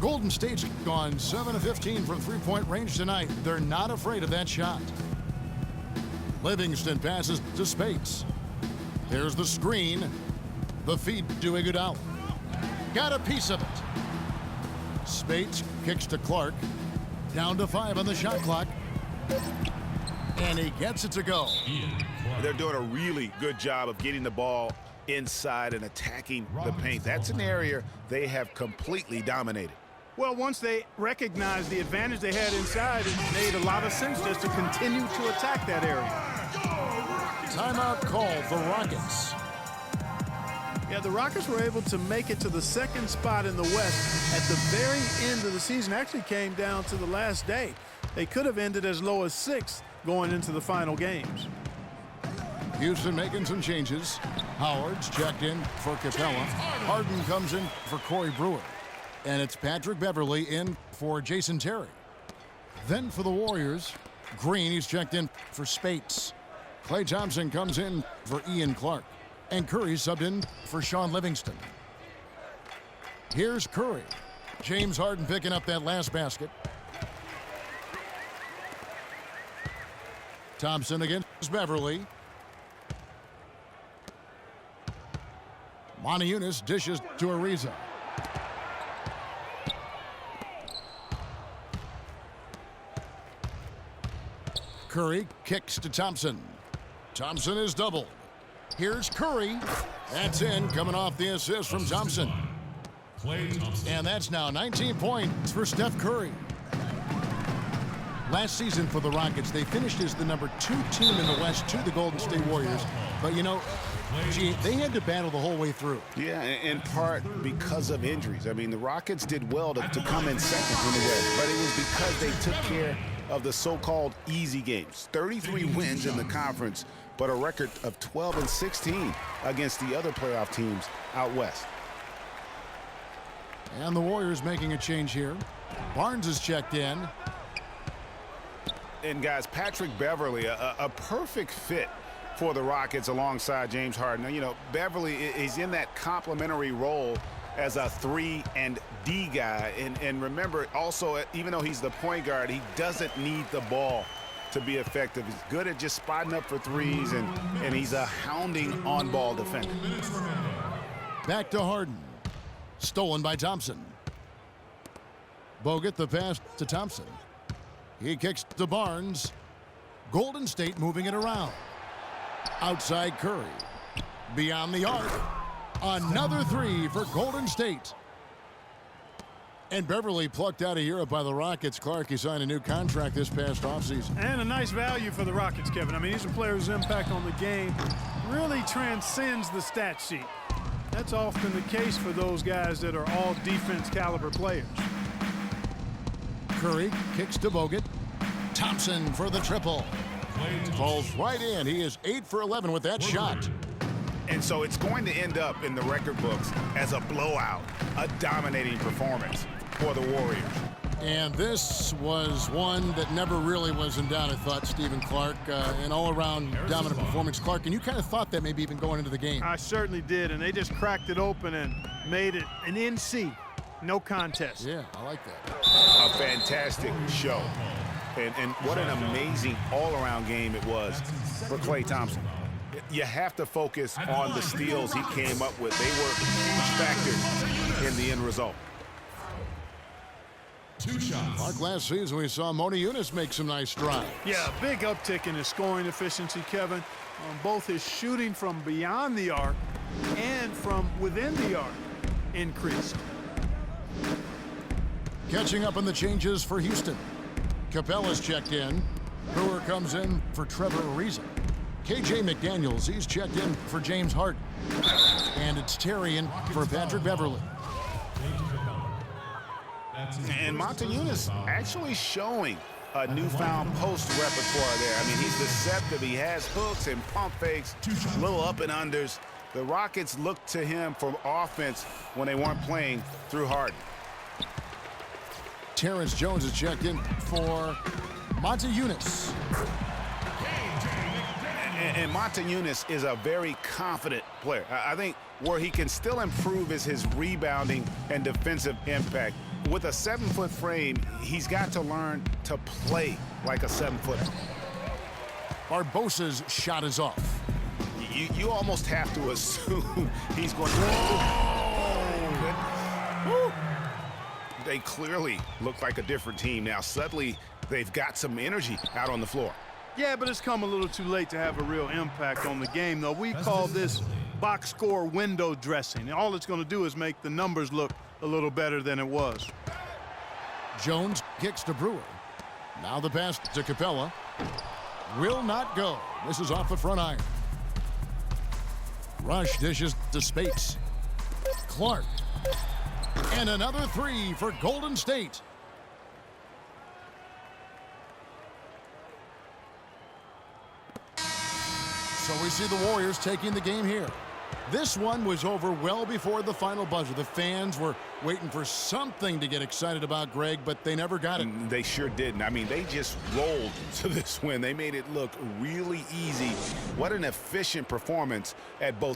Golden State's gone 7 of 15 from three-point range tonight. They're not afraid of that shot. Livingston passes to Spates. Here's the screen. The feed to Iguodala. Got a piece of it. Spates kicks to Clark. Down to 5 on the shot clock. And he gets it to go. They're doing a really good job of getting the ball inside and attacking the paint. That's an area they have completely dominated. Well, once they recognized the advantage they had inside, it made a lot of sense just to continue to attack that area. Timeout called the Rockets. Yeah, the Rockets were able to make it to the second spot in the West at the very end of the season. Actually came down to the last day. They could have ended as low as 6th going into the final games. Houston making some changes. Howard's checked in for Capella. Harden comes in for Corey Brewer. And it's Patrick Beverly in for Jason Terry. Then for the Warriors, Green, he's checked in for Spates. Klay Thompson comes in for Ian Clark. And Curry subbed in for Sean Livingston. Here's Curry. James Harden picking up that last basket. Thompson against Beverly. Motiejunas dishes to Ariza. Curry kicks to Thompson. Thompson is doubled. Here's Curry. That's in, coming off the assist from Thompson. And that's now 19 points for Steph Curry. Last season for the Rockets, they finished as the number 2 team in the West to the Golden State Warriors. But, you know, gee, they had to battle the whole way through. Yeah, in part because of injuries. I mean, the Rockets did well to come in second in the West, but it was because they took care of the so-called easy games. 33 wins in the conference, but a record of 12 and 16 against the other playoff teams out west. And the Warriors making a change here. Barnes is checked in. And guys, Patrick Beverly, a perfect fit for the Rockets alongside James Harden. Now, you know, Beverly is in that complementary role as a 3 and D guy. And remember, also, even though he's the point guard, he doesn't need the ball to be effective. He's good at just spotting up for threes, and he's a hounding on-ball defender. Back to Harden. Stolen by Thompson. Bogut the pass to Thompson. He kicks to Barnes. Golden State moving it around. Outside Curry. Beyond the arc. Another 3 for Golden State. And Beverly plucked out of Europe by the Rockets. Clark, he signed a new contract this past offseason. And a nice value for the Rockets, Kevin. I mean, he's a player whose impact on the game really transcends the stat sheet. That's often the case for those guys that are all defense caliber players. Curry kicks to Bogut. Thompson for the triple. Falls right in. He is 8 for 11 with that shot. And so it's going to end up in the record books as a blowout, a dominating performance for the Warriors. And this was one that never really was in doubt, I thought, Stephen Clark. An all-around dominant performance. Clark, and you kind of thought that maybe even going into the game. I certainly did, and they just cracked it open and made it an NC. No contest. Yeah, I like that. A fantastic show. And what an amazing all-around game it was for Klay Thompson. You have to focus on the steals he came up with. They were huge factors in the end result. 2 shots. Like last season, we saw Motiejunas make some nice strides. Yeah, a big uptick in his scoring efficiency, Kevin, on both his shooting from beyond the arc and from within the arc increased. Catching up on the changes for Houston. Capella's checked in. Brewer comes in for Trevor Ariza. KJ McDaniels, he's checked in for James Harden. And it's Terry in for Patrick Beverly. And Motiejunas actually showing a newfound post repertoire there. I mean, he's deceptive. He has hooks and pump fakes, little up and unders. The Rockets looked to him for offense when they weren't playing through Harden. Terrence Jones is checked in for Motiejunas. And Motiejunas is a very confident player. I think where he can still improve is his rebounding and defensive impact. with a 7-foot frame, he's got to learn to play like a 7-footer. Barbosa's shot is off. You almost have to assume he's going to. Woo. They clearly look like a different team now. Suddenly, they've got some energy out on the floor. Yeah, but it's come a little too late to have a real impact on the game, though. We call this box score window dressing. And all it's going to do is make the numbers look a little better than it was. Jones kicks to Brewer. Now the pass to Capella. Will not go. This is off the front iron. Rush dishes to Spates. Clark. And another three for Golden State. So we see the Warriors taking the game here. This one was over well before the final buzzer. The fans were waiting for something to get excited about, Greg, but they never got it. They sure didn't. I mean, they just rolled to this win. They made it look really easy. What an efficient performance at both